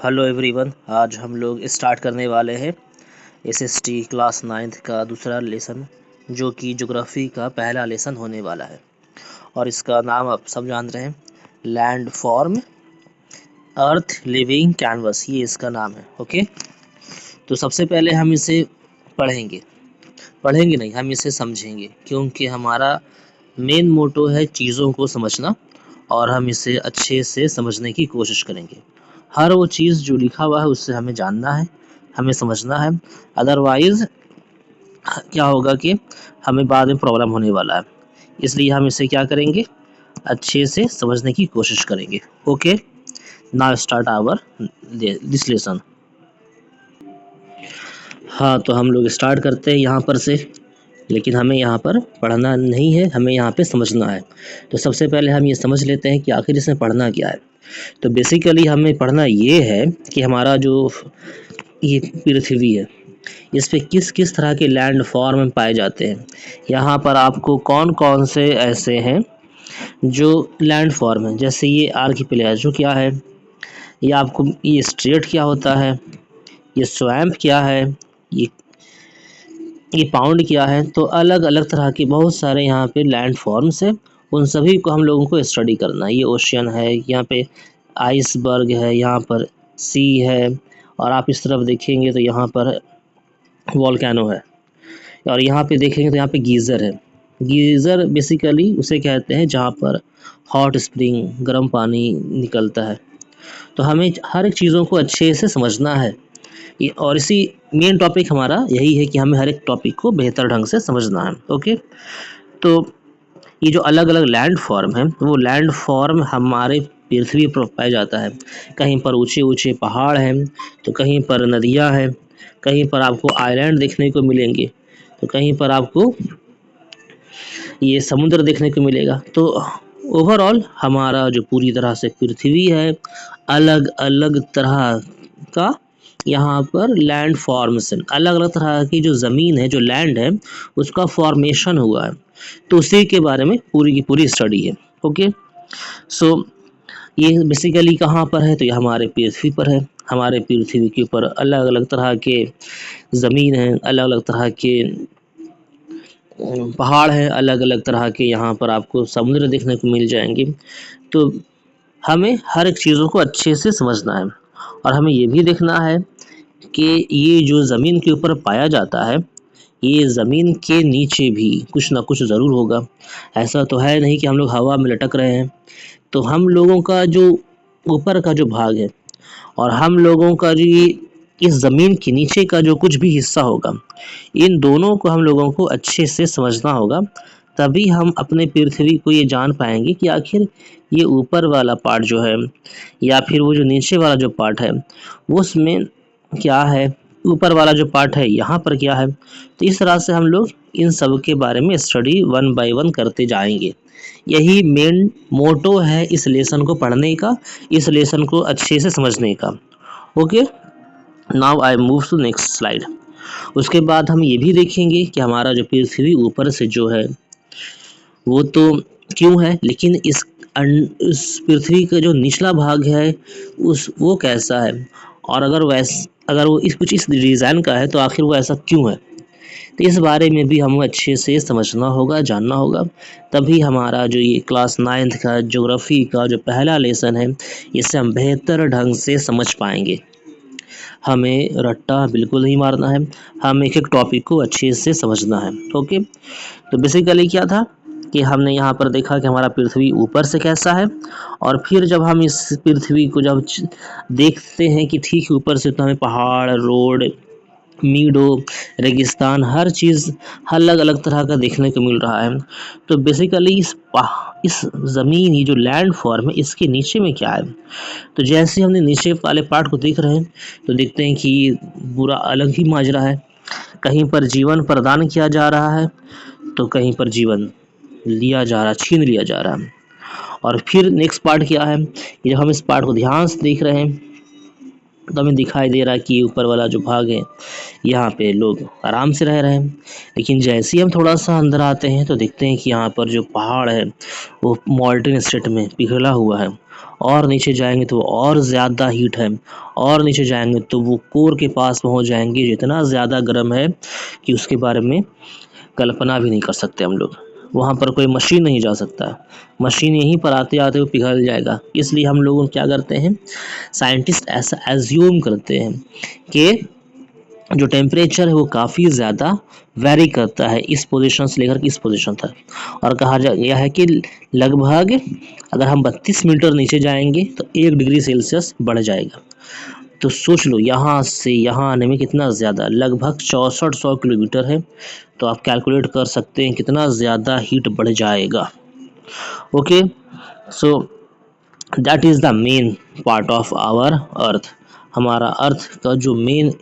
Hello everyone, आज हम लोग स्टार्ट करने वाले हैं एसएसटी क्लास 9th का दूसरा लेसन, जो कि ज्योग्राफी का पहला लेसन होने वाला है। और इसका नाम आप सब जान रहे हैं, लैंड फॉर्म अर्थ लिविंग कैनवस, ये इसका नाम है। ओके, तो सबसे पहले हम इसे पढ़ेंगे नहीं, हम इसे समझेंगे, क्योंकि हमारा मेन मोटो है चीज़ों को समझना, और हम इसे अच्छे से समझने की कोशिश करेंगे। हर वो चीज़ जो लिखा हुआ है उससे हमें जानना है, हमें समझना है। अदरवाइज क्या होगा कि हमें बाद में प्रॉब्लम होने वाला है। इसलिए हम इसे क्या करेंगे, अच्छे से समझने की कोशिश करेंगे। Okay, now start our this lesson. हाँ, तो हम लोग स्टार्ट करते हैं यहाँ पर से, लेकिन हमें यहाँ पर पढ़ना नहीं है, हमें यहाँ पे समझना है। तो सबसे पहले हम ये समझ लेते हैं कि आखिर इसमें पढ़ना क्या है। तो बेसिकली हमें पढ़ना ये है कि हमारा जो ये पृथ्वी है, इस पे किस किस तरह के लैंड फॉर्म पाए जाते हैं। यहाँ पर आपको कौन कौन से ऐसे हैं जो लैंड फॉर्म है, जैसे ये आर्किपेलागो क्या है, ये आपको ये स्ट्रेट क्या होता है, ये स्वैम्प क्या है, ये ये पाउंड क्या है। तो अलग अलग तरह के बहुत सारे यहाँ पे लैंड फॉर्म्स है, उन सभी को हम लोगों को स्टडी करना है। ये ओशियन है, यहाँ पे आइसबर्ग है, यहाँ पर सी है, और आप इस तरफ देखेंगे तो यहाँ पर वॉल्केनो है, और यहाँ पे देखेंगे तो यहाँ पे गीज़र है। गीज़र बेसिकली उसे कहते हैं जहाँ पर हॉट स्प्रिंग, गर्म पानी निकलता है। तो हमें हर एक चीज़ों को अच्छे से समझना है, और इसी मेन टॉपिक हमारा यही है कि हमें हर एक टॉपिक को बेहतर ढंग से समझना है। ओके, तो ये जो अलग अलग लैंड फॉर्म है, वो लैंड फॉर्म हमारे पृथ्वी पर पाया जाता है। कहीं पर ऊंचे ऊंचे पहाड़ हैं, तो कहीं पर नदियाँ हैं, कहीं पर आपको आइलैंड देखने को मिलेंगे, तो कहीं पर आपको ये समुद्र देखने को मिलेगा। तो ओवरऑल हमारा जो पूरी तरह से पृथ्वी है, अलग अलग तरह का यहाँ पर लैंड फॉर्म्स हैं, अलग अलग तरह की जो ज़मीन है, जो लैंड है, उसका फॉर्मेशन हुआ है। तो उसी के बारे में पूरी की पूरी स्टडी है। ओके, सो ये बेसिकली कहाँ पर है, तो ये हमारे पृथ्वी पर है। हमारे पृथ्वी के ऊपर अलग अलग तरह के ज़मीन है, अलग अलग तरह के पहाड़ है, अलग अलग तरह के यहाँ पर आपको समुद्र देखने को मिल जाएंगे। तो हमें हर एक चीज़ों को अच्छे से समझना है, और हमें ये भी देखना है कि ये जो ज़मीन के ऊपर पाया जाता है, ये ज़मीन के नीचे भी कुछ ना कुछ ज़रूर होगा। ऐसा तो है नहीं कि हम लोग हवा में लटक रहे हैं। तो हम लोगों का जो ऊपर का जो भाग है, और हम लोगों का जो ये इस ज़मीन के नीचे का जो कुछ भी हिस्सा होगा, इन दोनों को हम लोगों को अच्छे से समझना होगा। तभी हम अपने पृथ्वी को ये जान पाएंगे कि आखिर ये ऊपर वाला पार्ट जो है, या फिर वो जो नीचे वाला जो पार्ट है, उसमें क्या है, ऊपर वाला जो पार्ट है यहाँ पर क्या है। तो इस तरह से हम लोग इन सब के बारे में स्टडी वन बाय वन करते जाएंगे। यही मेन मोटो है इस लेसन को पढ़ने का, इस लेसन को अच्छे से समझने का। Okay, now I move to next slide. उसके बाद हम ये भी देखेंगे कि हमारा जो पृथ्वी ऊपर से जो है वो तो क्यों है, लेकिन इस पृथ्वी का जो निचला भाग है वो कैसा है, और अगर वो कुछ इस डिज़ाइन का है तो आखिर वो ऐसा क्यों है। तो इस बारे में भी हमें अच्छे से समझना होगा, जानना होगा। तभी हमारा जो ये क्लास 9th का ज्योग्राफी का जो पहला लेसन है, इसे हम बेहतर ढंग से समझ पाएंगे। हमें रट्टा बिल्कुल नहीं मारना है, हमें एक एक टॉपिक को अच्छे से समझना है। ओके, तो बेसिकली क्या था कि हमने यहाँ पर देखा कि हमारा पृथ्वी ऊपर से कैसा है, और फिर जब हम इस पृथ्वी को जब देखते हैं कि ठीक ऊपर से, तो हमें पहाड़, रोड, मीडो, रेगिस्तान, हर चीज़ अलग अलग तरह का देखने को मिल रहा है। तो बेसिकली इस ज़मीन, ये जो लैंड फॉर्म है, इसके नीचे में क्या है। तो जैसे हमने नीचे वाले पार्ट को देख रहे हैं, तो देखते हैं कि पूरा अलग ही माजरा है। कहीं पर जीवन प्रदान किया जा रहा है, तो कहीं पर जीवन लिया जा रहा है, छीन लिया जा रहा है। और फिर नेक्स्ट पार्ट क्या है, जब हम इस पार्ट को ध्यान से देख रहे हैं, तो हमें दिखाई दे रहा है कि ऊपर वाला जो भाग है, यहाँ पे लोग आराम से रह रहे हैं। लेकिन जैसे ही हम थोड़ा सा अंदर आते हैं, तो देखते हैं कि यहाँ पर जो पहाड़ है, वो मॉल्टेन स्टेट में पिघला हुआ है, और नीचे जाएंगे तो और ज़्यादा हीट है, और नीचे जाएंगे तो वो कोर के पास पहुंच जाएंगे जो इतना ज़्यादा गर्म है कि उसके बारे में कल्पना भी नहीं कर सकते हम लोग। वहाँ पर कोई मशीन नहीं जा सकता, मशीन यहीं पर आते आते वो पिघल जाएगा। इसलिए हम लोग क्या करते हैं, साइंटिस्ट ऐसा एज्यूम करते हैं कि जो टेम्परेचर है वो काफ़ी ज़्यादा वेरी करता है इस पोजीशन से लेकर इस पोजीशन तक, और कहा गया है कि लगभग अगर हम 32 मीटर नीचे जाएंगे तो 1 डिग्री सेल्सियस बढ़ जाएगा। तो सोच लो यहाँ से यहाँ आने में कितना ज़्यादा, लगभग 6400 किलोमीटर है। तो आप कैलकुलेट कर सकते हैं कितना ज़्यादा हीट बढ़ जाएगा। Okay, so that is the main part of our earth. हमारा अर्थ का जो मेन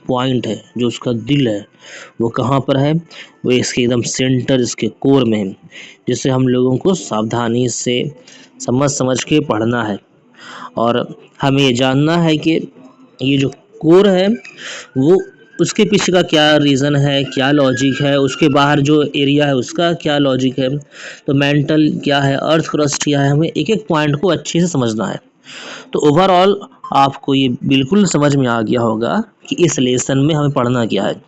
पॉइंट है, जो उसका दिल है, वो कहाँ पर है, वो इसके एकदम सेंटर, इसके कोर में है, जिसे हम लोगों को सावधानी से समझ के पढ़ना है। और हमें ये जानना है कि ये जो कोर है वो उसके पीछे का क्या रीज़न है, क्या लॉजिक है, उसके बाहर जो एरिया है उसका क्या लॉजिक है, तो मेंटल क्या है, अर्थ क्रस्ट क्या है, हमें एक एक पॉइंट को अच्छे से समझना है। तो ओवरऑल आपको ये बिल्कुल समझ में आ गया होगा कि इस लेसन में हमें पढ़ना क्या है।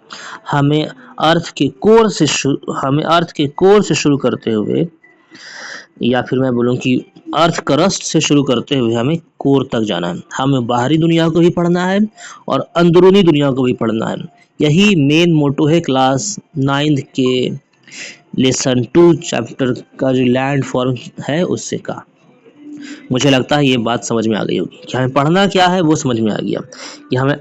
हमें अर्थ के कोर से शुरू करते हुए, या फिर मैं बोलूँ कि अर्थ क्रस्ट से शुरू करते हुए हमें कोर तक जाना है। हमें बाहरी दुनिया को भी पढ़ना है और अंदरूनी दुनिया को भी पढ़ना है। यही मेन मोटो है क्लास 9 के लेसन 2 चैप्टर का जो लैंड फॉर्म है उससे का। मुझे लगता है ये बात समझ में आ गई होगी कि हमें पढ़ना क्या है, वो समझ में आ गया कि हमें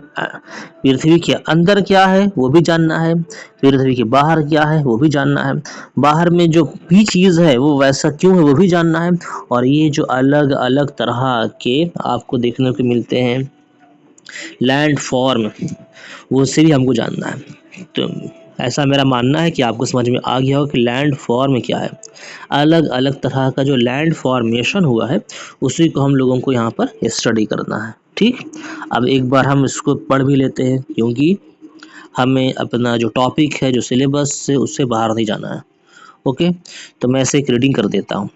पृथ्वी के अंदर क्या है वो भी जानना है, पृथ्वी के बाहर क्या है वो भी जानना है, बाहर में जो भी चीज़ है वो वैसा क्यों है वो भी जानना है, और ये जो अलग अलग तरह के आपको देखने को मिलते हैं लैंड फॉर्म, वो से भी हमको जानना है। तो ऐसा मेरा मानना है कि आपको समझ में आ गया हो कि लैंड फॉर्म क्या है। अलग अलग तरह का जो लैंड फॉर्मेशन हुआ है उसी को हम लोगों को यहाँ पर स्टडी करना है। ठीक, अब एक बार हम इसको पढ़ भी लेते हैं, क्योंकि हमें अपना जो टॉपिक है, जो सिलेबस से उससे बाहर नहीं जाना है। ओके, तो मैं इसे एक रीडिंग कर देता हूँ।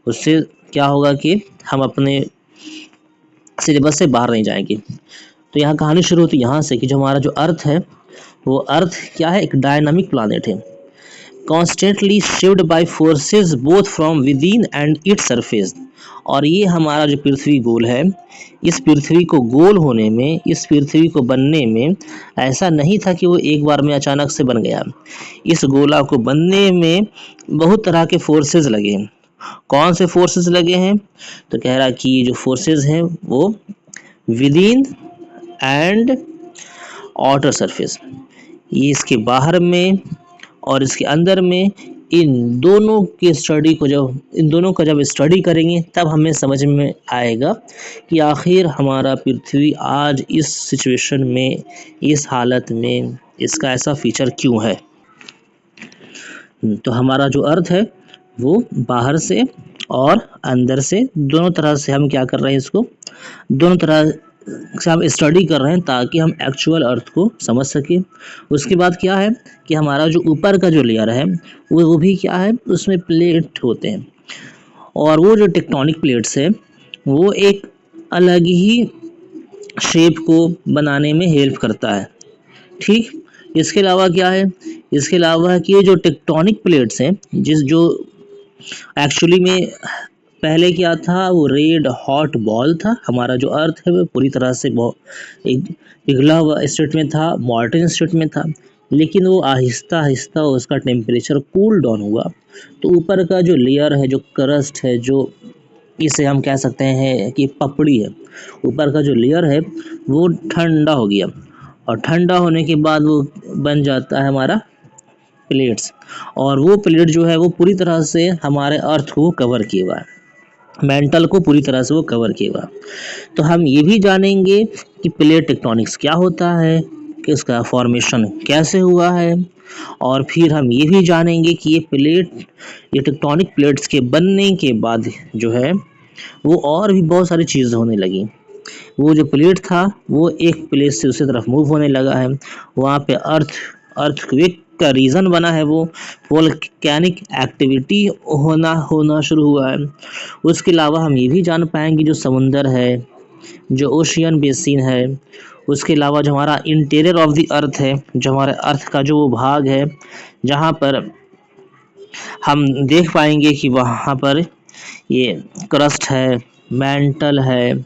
उससे क्या होगा कि हम अपने सिलेबस से बाहर नहीं जाएंगे। तो यहाँ कहानी शुरू होती है यहाँ से कि जो हमारा जो अर्थ है, वो अर्थ क्या है, एक डायनामिक प्लानेट है, constantly shaped by forces both from with in and its surface. और ये हमारा जो पृथ्वी गोल है, इस पृथ्वी को गोल होने में, इस पृथ्वी को बनने में ऐसा नहीं था कि वो एक बार में अचानक से बन गया। इस गोला को बनने में बहुत तरह के फोर्सेस लगे हैं। कौन से फोर्सेस लगे हैं, तो कह रहा कि ये जो फोर्सेस हैं वो with in and outer surface, ये इसके बाहर में और इसके अंदर में, इन दोनों का जब स्टडी करेंगे तब हमें समझ में आएगा कि आखिर हमारा पृथ्वी आज इस सिचुएशन में, इस हालत में, इसका ऐसा फीचर क्यों है। तो हमारा जो अर्थ है वो बाहर से और अंदर से दोनों तरह से हम क्या कर रहे हैं, इसको दोनों तरह से हम स्टडी कर रहे हैं ताकि हम एक्चुअल अर्थ को समझ सकें। उसके बाद क्या है कि हमारा जो ऊपर का जो लेयर है वो भी क्या है, उसमें प्लेट होते हैं, और वो जो टेक्टोनिक प्लेट्स है वो एक अलग ही शेप को बनाने में हेल्प करता है। ठीक, इसके अलावा क्या है, इसके अलावा कि ये जो टेक्टोनिक प्लेट्स हैं, जो एक्चुअली में पहले क्या था, वो रेड हॉट बॉल था। हमारा जो अर्थ है वो पूरी तरह से एक पिघला हुआ स्टेट में था, मॉल्टन स्टेट में था, लेकिन वो आहिस्ता आहिस्ता उसका टेम्परेचर कूल डाउन हुआ। तो ऊपर का जो लेयर है, जो क्रस्ट है, जो इसे हम कह सकते हैं कि पपड़ी है, ऊपर का जो लेयर है वो ठंडा हो गया, और ठंडा होने के बाद वो बन जाता है हमारा प्लेट्स, और वो प्लेट जो है वो पूरी तरह से हमारे अर्थ को कवर किए हुआ है, मेंटल को पूरी तरह से वो कवर किए हुआ। तो हम ये भी जानेंगे कि प्लेट टेक्टोनिक्स क्या होता है, कि इसका फॉर्मेशन कैसे हुआ है, और फिर हम ये भी जानेंगे कि ये टेक्टोनिक प्लेट्स के बनने के बाद जो है वो और भी बहुत सारी चीज़ें होने लगी। वो जो प्लेट था वो एक प्लेस से दूसरी तरफ मूव होने लगा है, वहाँ पे अर्थक्वेक का रीज़न बना है वो वोल्केनिक एक्टिविटी होना शुरू हुआ है। उसके अलावा हम ये भी जान पाएंगे जो समुंदर है, जो ओशियन बेसिन है, उसके अलावा जो हमारा इंटीरियर ऑफ द अर्थ है, जो हमारे अर्थ का जो वो भाग है जहाँ पर हम देख पाएंगे कि वहाँ पर ये क्रस्ट है, मैंटल है,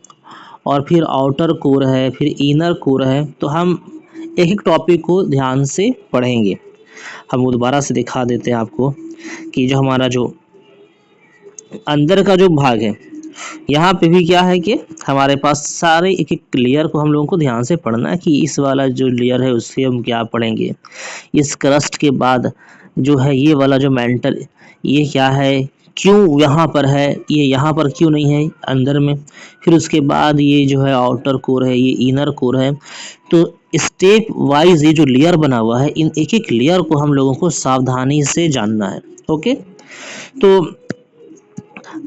और फिर आउटर कोर है, फिर इनर कोर है। तो हम एक एक टॉपिक को ध्यान से पढ़ेंगे। हम वो दोबारा से दिखा देते हैं आपको कि जो हमारा जो अंदर का जो भाग है, यहाँ पे भी क्या है कि हमारे पास सारे एक एक लेयर को हम लोगों को ध्यान से पढ़ना है कि इस वाला जो लेयर है उससे हम क्या पढ़ेंगे, इस क्रस्ट के बाद जो है ये वाला जो मेंटल, ये क्या है, क्यों यहाँ पर है, ये यहाँ पर क्यों नहीं है अंदर में, फिर उसके बाद ये जो है आउटर कोर है, ये इनर कोर है। तो स्टेप वाइज ये जो लेयर बना हुआ है, इन एक एक लेयर को हम लोगों को सावधानी से जानना है। ओके, तो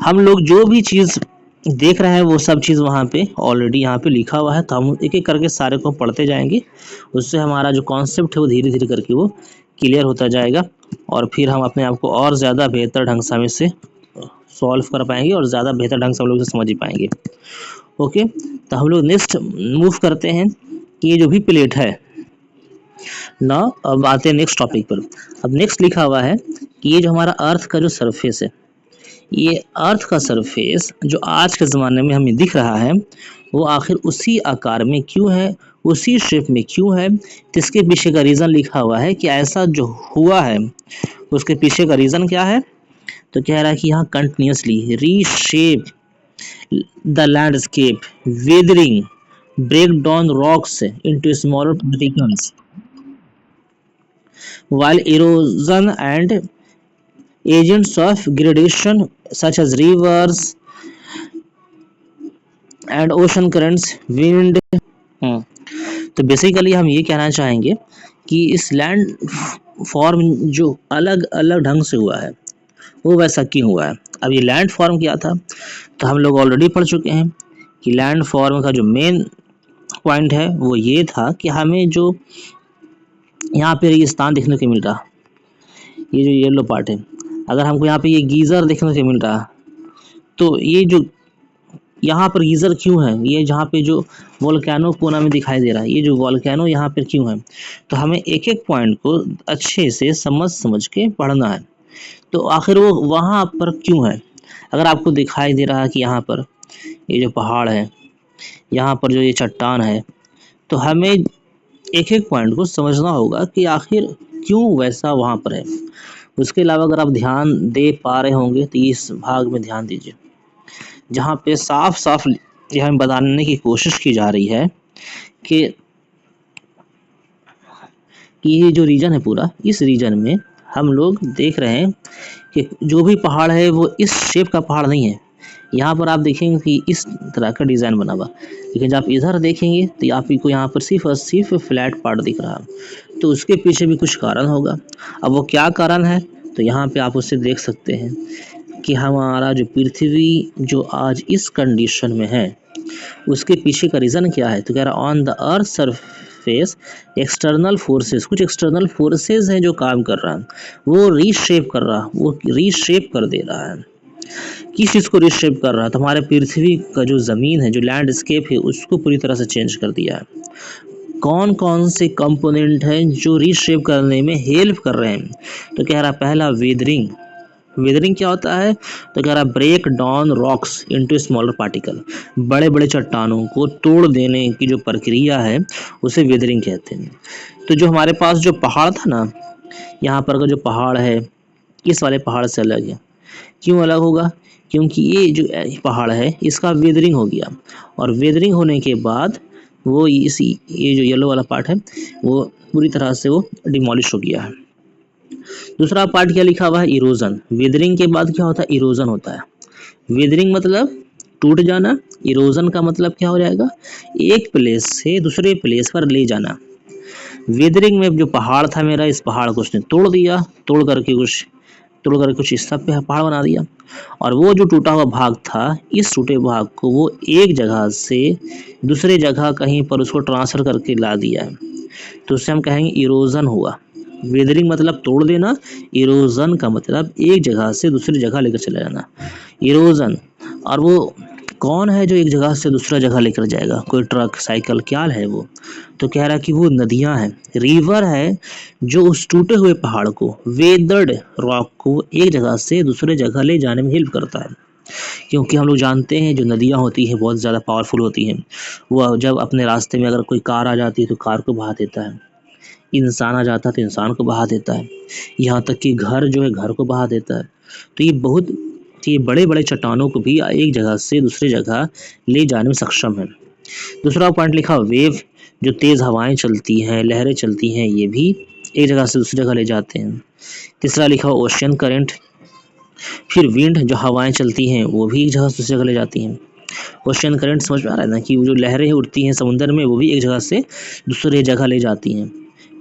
हम लोग जो भी चीज़ देख रहे हैं वो सब चीज़ वहाँ पे ऑलरेडी यहाँ पे लिखा हुआ है, तो हम एक एक करके सारे को पढ़ते जाएंगे। उससे हमारा जो कॉन्सेप्ट है वो धीरे धीरे करके वो क्लियर होता जाएगा, और फिर हम अपने आप को और ज़्यादा बेहतर ढंग से हम इससे सॉल्व कर पाएंगे और ज़्यादा बेहतर ढंग से हम लोग इसे समझ ही पाएंगे। ओके, तो हम लोग नेक्स्ट मूव करते हैं कि ये जो भी प्लेट है ना, अब आते हैं नेक्स्ट टॉपिक पर। अब नेक्स्ट लिखा हुआ है कि ये जो हमारा अर्थ का जो सरफेस है, ये अर्थ का सरफेस जो आज के ज़माने में हमें दिख रहा है वो आखिर उसी आकार में क्यों है, उसी शेप में क्यों है। तो इसके पीछे का रीज़न लिखा हुआ है कि ऐसा जो हुआ है उसके पीछे का रीज़न क्या है। तो कह रहा है कि यहाँ continuously reshape the landscape, weathering, break down rocks into smaller particles, while erosion and agents of gradation such as rivers and ocean currents, wind। तो बेसिकली हम ये कहना चाहेंगे कि इस लैंड फॉर्म जो अलग अलग ढंग से हुआ है वो वैसा क्यों हुआ है। अब ये लैंड फॉर्म क्या था, तो हम लोग ऑलरेडी पढ़ चुके हैं कि लैंड फॉर्म का जो मेन पॉइंट है वो ये था कि हमें जो यहाँ पे रेगिस्तान देखने को मिल रहा, ये जो येलो पार्ट है, अगर हमको यहाँ पे ये गीज़र देखने को मिल रहा, तो ये जो यहाँ पर गीज़र क्यों है, ये जहाँ पे जो वोल्केनो कोना में दिखाई दे रहा है, ये जो वोल्केनो यहाँ पर क्यों है। तो हमें एक एक पॉइंट को अच्छे से समझ के पढ़ना है। तो आखिर वो वहाँ पर क्यों है। अगर आपको दिखाई दे रहा है कि यहाँ पर ये जो पहाड़ है, यहाँ पर जो ये चट्टान है, तो हमें एक एक पॉइंट को समझना होगा कि आखिर क्यों वैसा वहाँ पर है। उसके अलावा अगर आप ध्यान दे पा रहे होंगे तो इस भाग में ध्यान दीजिए, जहाँ पे साफ साफ यह हमें बताने की कोशिश की जा रही है कि ये जो रीजन है पूरा, इस रीजन में हम लोग देख रहे हैं कि जो भी पहाड़ है वो इस शेप का पहाड़ नहीं है। यहाँ पर आप देखेंगे कि इस तरह का डिज़ाइन बना हुआ, लेकिन जब आप इधर देखेंगे तो आपको यहाँ पर सिर्फ और सिर्फ फ्लैट पार्ट दिख रहा है। तो उसके पीछे भी कुछ कारण होगा। अब वो क्या कारण है, तो यहाँ पे आप उससे देख सकते हैं कि हमारा जो पृथ्वी जो आज इस कंडीशन में है उसके पीछे का रीज़न क्या है। तो कह रहा on the earth surface external forces, कुछ एक्सटर्नल फोर्सेस हैं जो काम कर रहा है, वो रीशेप कर रहा, वो रीशेप कर दे रहा है। किस चीज़ को रीशेप कर रहा है, तो हमारे पृथ्वी का जो ज़मीन है, जो लैंडस्केप है, उसको पूरी तरह से चेंज कर दिया है। कौन कौन से कंपोनेंट हैं जो रीशेप करने में हेल्प कर रहे हैं, तो कह रहा पहला वेदरिंग। वेदरिंग क्या होता है, तो कह रहा break down rocks into smaller particle, बड़े बड़े चट्टानों को तोड़ देने की जो प्रक्रिया है उसे वेदरिंग कहते हैं। तो जो हमारे पास जो पहाड़ था ना, यहाँ पर का जो पहाड़ है इस वाले पहाड़ से अलग है। क्यों अलग होगा, क्योंकि ये जो पहाड़ है इसका वेदरिंग हो गया, और वेदरिंग होने के बाद वो ये जो येलो वाला पार्ट है वो पूरी तरह से वो डिमोलिश हो गया है। दूसरा पार्ट क्या लिखा हुआ है, इरोजन। वेदरिंग के बाद क्या होता है, इरोजन होता है। वेदरिंग मतलब टूट जाना, इरोजन का मतलब क्या हो जाएगा, एक प्लेस से दूसरे प्लेस पर ले जाना। वेदरिंग में जो पहाड़ था मेरा, इस पहाड़ को उसने तोड़ दिया, तोड़ करके कुछ इस सब पे पहाड़ बना दिया, और वो जो टूटा हुआ भाग था, इस टूटे भाग को वो एक जगह से दूसरे जगह कहीं पर उसको ट्रांसफर करके ला दिया है। तो उससे हम कहेंगे इरोजन हुआ। वेदरिंग मतलब तोड़ देना, इरोजन का मतलब एक जगह से दूसरी जगह लेकर चला जाना, इरोजन। और वो कौन है जो एक जगह से दूसरा जगह लेकर जाएगा? कोई ट्रक, साइकिल, क्या है वो? तो कह रहा है कि वो नदियां हैं, रिवर है, जो उस टूटे हुए पहाड़ को, वेदर्ड रॉक को एक जगह से दूसरे जगह ले जाने में हेल्प करता है। क्योंकि हम लोग जानते हैं जो नदियाँ होती हैं बहुत ज़्यादा पावरफुल होती हैं। वो जब अपने रास्ते में अगर कोई कार आ जाती है तो कार को बहा देता है, इंसान आ जाता है तो इंसान को बहा देता है, यहाँ तक कि घर जो है घर को बहा देता है। तो ये बड़े बड़े चट्टानों को भी एक जगह से दूसरी जगह ले जाने में सक्षम है। दूसरा पॉइंट लिखा वेव, जो तेज़ हवाएं चलती हैं, लहरें चलती हैं, ये भी एक जगह से दूसरी जगह ले जाते हैं। तीसरा लिखा ओशियन करंट, फिर विंड, जो हवाएं चलती हैं वो भी एक जगह से दूसरी जगह ले जाती हैं। ओशियन करंट समझ में आ रहा है ना, कि वो जो लहरें उठती हैं समुद्र में वो भी एक जगह से दूसरी जगह ले जाती हैं।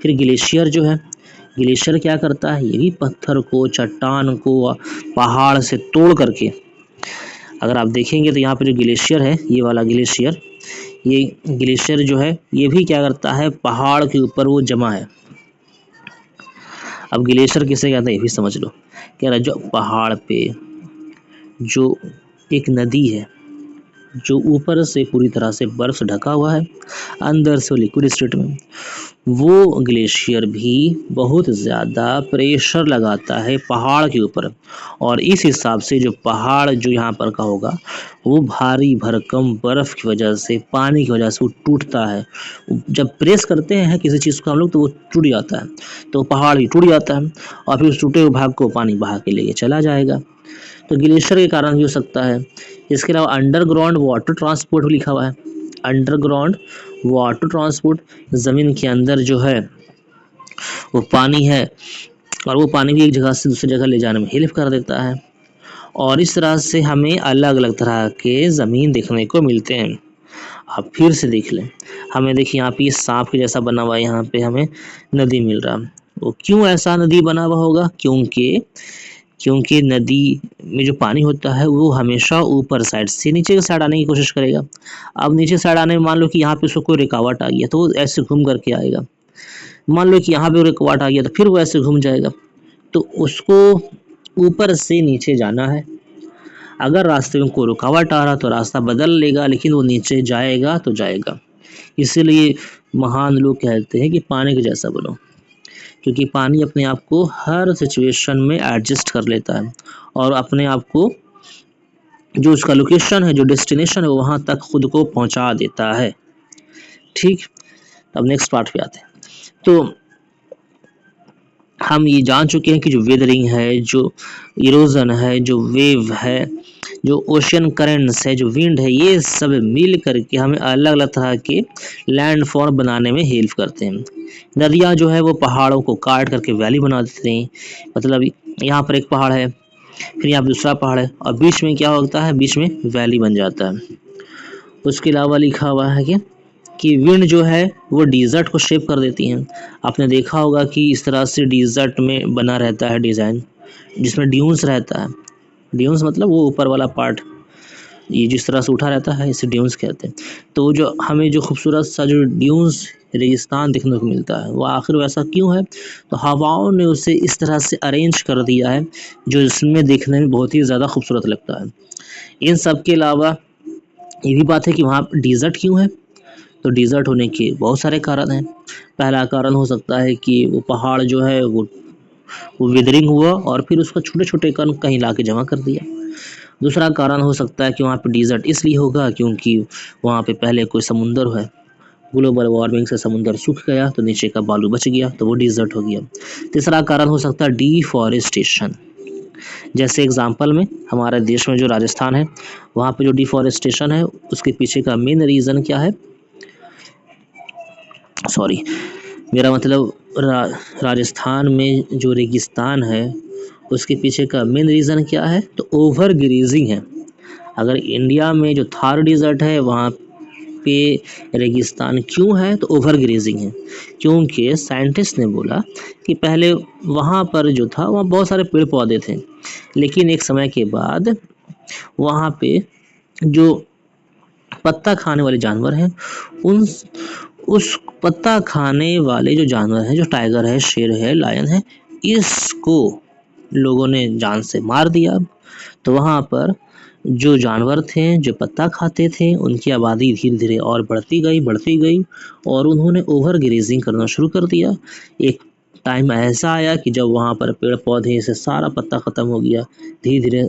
फिर ग्लेशियर जो है, ग्लेशियर क्या करता है? ये भी पत्थर को, चट्टान को पहाड़ से तोड़ करके, अगर आप देखेंगे तो यहाँ पे जो ग्लेशियर है, ये वाला ग्लेशियर, ये ग्लेशियर जो है ये भी क्या करता है? पहाड़ के ऊपर वो जमा है। अब ग्लेशियर किसे कहते हैं ये भी समझ लो। कह रहा है जो पहाड़ पे जो एक नदी है, जो ऊपर से पूरी तरह से बर्फ से ढका हुआ है, अंदर से लिक्विड स्टेट में, वो ग्लेशियर भी बहुत ज़्यादा प्रेशर लगाता है पहाड़ के ऊपर, और इस हिसाब से जो पहाड़ जो यहाँ पर का होगा वो भारी भरकम बर्फ़ की वजह से, पानी की वजह से वो टूटता है। जब प्रेस करते हैं किसी चीज़ को हम लोग तो वो टूट जाता है, तो पहाड़ भी टूट जाता है और फिर उस टूटे हुए भाग को पानी बहा के लेके चला जाएगा। तो ग्लेशियर के कारण भी हो सकता है। इसके अलावा अंडरग्राउंड वाटर ट्रांसपोर्ट भी लिखा हुआ है। अंडरग्राउंड वाटर ट्रांसपोर्ट, ज़मीन के अंदर जो है वो पानी है और वो पानी भी एक जगह से दूसरी जगह ले जाने में हेल्प कर देता है। और इस तरह से हमें अलग अलग तरह के ज़मीन देखने को मिलते हैं। आप फिर से देख लें, हमें देखिए यहाँ पे ये सांप के जैसा बना हुआ है, यहाँ पे हमें नदी मिल रहा है। वो क्यों ऐसा नदी बना हुआ होगा? क्योंकि नदी में जो पानी होता है वो हमेशा ऊपर साइड से नीचे की साइड आने की कोशिश करेगा। अब नीचे साइड आने में मान लो कि यहाँ पे उसको कोई रुकावट आ गया तो वो ऐसे घूम करके आएगा। मान लो कि यहाँ पे रुकावट आ गया तो फिर वो ऐसे घूम जाएगा। तो उसको ऊपर से नीचे जाना है। अगर रास्ते में कोई रुकावट आ रहा तो रास्ता बदल लेगा, लेकिन वो नीचे जाएगा तो जाएगा। इसीलिए महान लोग कहते हैं कि पानी के जैसा बनो, क्योंकि पानी अपने आप को हर सिचुएशन में एडजस्ट कर लेता है और अपने आप को जो उसका लोकेशन है, जो डेस्टिनेशन है, वो वहाँ तक खुद को पहुँचा देता है। ठीक, अब नेक्स्ट पार्ट पे आते हैं। तो हम ये जान चुके हैं कि जो वेदरिंग है, जो इरोजन है, जो वेव है, जो ओशियन करंट्स है, जो विंड है, ये सब मिल करके हमें अलग अलग तरह के लैंड फॉर्म बनाने में हेल्प करते हैं। नदियाँ जो है वो पहाड़ों को काट करके वैली बना देते हैं। मतलब यहाँ पर एक पहाड़ है, फिर यहाँ पर दूसरा पहाड़ है और बीच में क्या होता है? बीच में वैली बन जाता है। उसके अलावा लिखा हुआ है कि विंड जो है वो डिज़र्ट को शेप कर देती हैं। आपने देखा होगा कि इस तरह से डिज़र्ट में बना रहता है डिज़ाइन, जिसमें ड्यून्स रहता है। ड्यून्स मतलब वो ऊपर वाला पार्ट, ये जिस तरह से उठा रहता है इसे ड्यून्स कहते हैं। तो जो हमें जो खूबसूरत सा जो ड्यून्स रेगिस्तान देखने को मिलता है वो आखिर वैसा क्यों है? तो हवाओं ने उसे इस तरह से अरेंज कर दिया है जो इसमें देखने में बहुत ही ज़्यादा खूबसूरत लगता है। इन सब के अलावा ये भी बात है कि वहाँ डिज़र्ट क्यों है? तो डिज़र्ट होने के बहुत सारे कारण हैं। पहला कारण हो सकता है कि वो पहाड़ जो है वो विदरिंग हुआ और फिर उसका छोटे-छोटे कण कहीं लाके जमा कर दिया। दूसरा कारण हो सकता है कि वहाँ पे डिज़र्ट इसलिए होगा क्योंकि वहाँ पे पहले कोई समुंदर है। ग्लोबल वार्मिंग से समुंदर सूख गया तो नीचे का बालू बच गया तो वो डिज़र्ट हो गया। तीसरा कारण हो सकता है डिफ़ॉरेस्टेशन। जैसे एग्जांपल में हमारे देश में जो राजस्थान है, वहाँ पे जो डिफ़ॉरेस्टेशन है उसके पीछे का मेन रीज़न क्या है? सॉरी, मेरा मतलब राजस्थान में जो रेगिस्तान है उसके पीछे का मेन रीज़न क्या है? तो ओवर ग्रेजिंग है। अगर इंडिया में जो थार डिज़र्ट है वहाँ पे रेगिस्तान क्यों है? तो ओवर ग्रेजिंग है। क्योंकि साइंटिस्ट ने बोला कि पहले वहाँ पर जो था वहाँ बहुत सारे पेड़ पौधे थे, लेकिन एक समय के बाद वहाँ पे जो पत्ता खाने वाले जानवर हैं उन उस पत्ता खाने वाले जो जानवर हैं, जो टाइगर है, शेर है, लायन है, इसको लोगों ने जान से मार दिया। तो वहाँ पर जो जानवर थे, जो पत्ता खाते थे, उनकी आबादी धीरे धीरे और बढ़ती गई और उन्होंने ओवर ग्रेजिंग करना शुरू कर दिया। एक टाइम ऐसा आया कि जब वहाँ पर पेड़ पौधे से सारा पत्ता ख़त्म हो गया, धीरे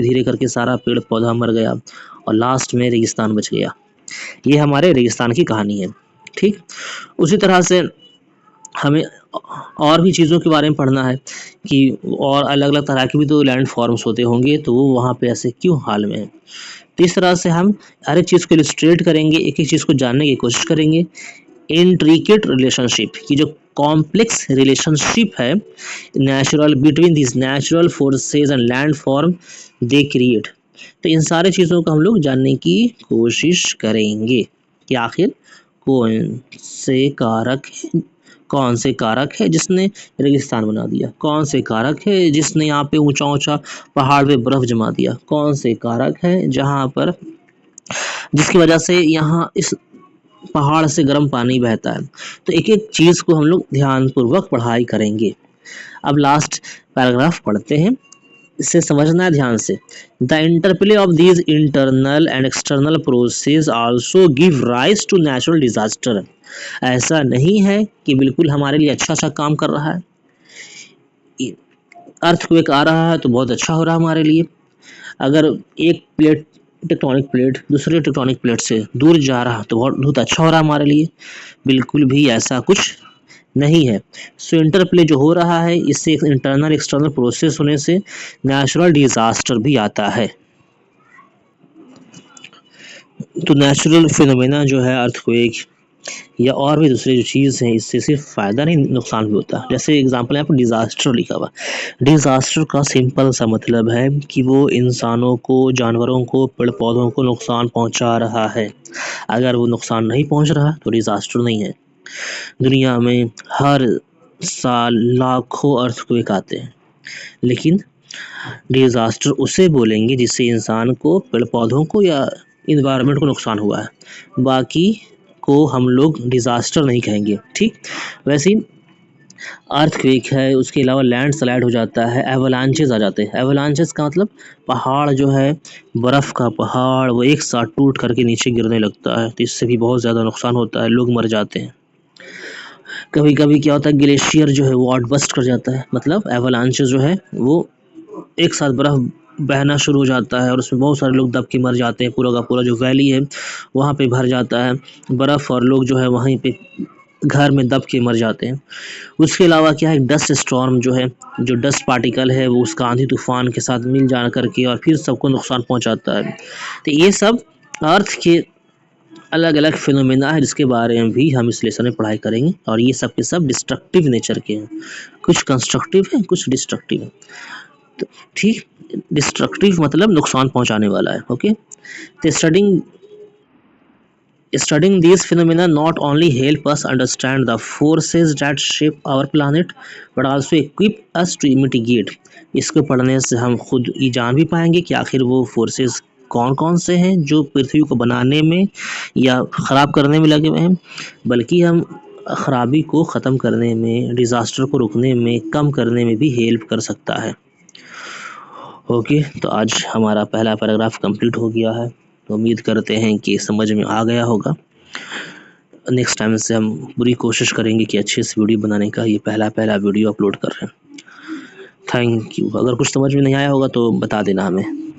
धीरे करके सारा पेड़ पौधा मर गया और लास्ट में रेगिस्तान बच गया। ये हमारे रेगिस्तान की कहानी है। ठीक, उसी तरह से हमें और भी चीज़ों के बारे में पढ़ना है कि और अलग अलग तरह के भी तो लैंड फॉर्म्स होते होंगे, तो वो वहाँ पे ऐसे क्यों हाल में है। तो इस तरह से हम हर एक चीज़ को इलस्ट्रेट करेंगे, एक एक चीज़ को जानने की कोशिश करेंगे। इंट्रिकेट रिलेशनशिप की जो कॉम्प्लेक्स रिलेशनशिप है natural between this natural forces and land form they create, तो इन सारे चीज़ों को हम लोग जानने की कोशिश करेंगे कि आखिर कौन से कारक है जिसने रेगिस्तान बना दिया, कौन से कारक है जिसने यहाँ पे ऊंचा ऊंचा पहाड़ पे बर्फ जमा दिया, कौन से कारक है जहाँ पर जिसकी वजह से यहाँ इस पहाड़ से गर्म पानी बहता है। तो एक एक चीज़ को हम लोग ध्यानपूर्वक पढ़ाई करेंगे। अब लास्ट पैराग्राफ पढ़ते हैं, इसे समझना है ध्यान से। The interplay of these internal and external process also give rise to natural disaster. ऐसा नहीं है कि बिल्कुल हमारे लिए अच्छा काम कर रहा है। अर्थक्वेक आ रहा है तो बहुत अच्छा हो रहा है हमारे लिए। अगर एक प्लेट टेक्टोनिक प्लेट दूसरे टेक्टोनिक प्लेट से दूर जा रहा तो बहुत अच्छा हो रहा है हमारे लिए। बिल्कुल भी ऐसा कुछ नहीं है। सो इंटरप्ले जो हो रहा है, इससे इंटरनल एक्सटर्नल प्रोसेस होने से नेचुरल डिजास्टर भी आता है। तो नेचुरल फिनोमेना जो है अर्थक्वेक या और भी दूसरी जो चीज़ है, इससे सिर्फ फ़ायदा नहीं नुकसान भी होता है। जैसे एग्जांपल यहाँ पर डिज़ास्टर लिखा हुआ, डिज़ास्टर का सिंपल सा मतलब है कि वो इंसानों को, जानवरों को, पेड़ पौधों को नुकसान पहुँचा रहा है। अगर वो नुकसान नहीं पहुँच रहा तो डिज़ास्टर नहीं है। दुनिया में हर साल लाखों अर्थक्वेक आते हैं, लेकिन डिज़ास्टर उसे बोलेंगे जिससे इंसान को, पेड़ पौधों को या इन्वायरमेंट को नुकसान हुआ है। बाकी को हम लोग डिज़ास्टर नहीं कहेंगे। ठीक, वैसे ही अर्थक्वेक है, उसके अलावा लैंड स्लाइड हो जाता है, एवलांचेस आ जाते हैं। एवलांचेस का मतलब पहाड़ जो है, बर्फ़ का पहाड़, वो एक साथ टूट करके नीचे गिरने लगता है, तो इससे भी बहुत ज़्यादा नुकसान होता है, लोग मर जाते हैं। कभी कभी क्या होता है, ग्लेशियर जो है वो आउटबस्ट कर जाता है, मतलब एवलांचेस जो है वो एक साथ बर्फ़ बहना शुरू हो जाता है और उसमें बहुत सारे लोग दब के मर जाते हैं। पूरा का पूरा जो वैली है वहाँ पे भर जाता है बर्फ़ और लोग जो है वहीं पे घर में दब के मर जाते हैं। उसके अलावा क्या है, डस्ट स्टॉर्म जो है, जो डस्ट पार्टिकल है वो उसका आंधी तूफान के साथ मिल जा करके और फिर सबको नुकसान पहुँचाता है। तो ये सब अर्थ के अलग अलग फिनोमेना है जिसके बारे में भी हम इस लेसन में पढ़ाई करेंगे, और ये सब के सब डिस्ट्रक्टिव नेचर के हैं। कुछ कंस्ट्रक्टिव है, कुछ डिस्ट्रक्टिव है। तो ठीक, डिस्ट्रक्टिव मतलब नुकसान पहुंचाने वाला है। ओके, तो studying these phenomena not only help us understand the forces that shape our planet but also equip us to mitigate। इसको पढ़ने से हम खुद ये जान भी पाएंगे कि आखिर वो फोर्सेस कौन कौन से हैं जो पृथ्वी को बनाने में या ख़राब करने में लगे हुए हैं, बल्कि हम खराबी को ख़त्म करने में, डिज़ास्टर को रोकने में, कम करने में भी हेल्प कर सकता है। ओके, तो आज हमारा पहला पैराग्राफ कंप्लीट हो गया है। तो उम्मीद करते हैं कि समझ में आ गया होगा। नेक्स्ट टाइम से हम पूरी कोशिश करेंगे कि अच्छे से वीडियो बनाने का। ये पहला वीडियो अपलोड कर रहे हैं। Thank you. अगर कुछ समझ में नहीं आया होगा तो बता देना हमें।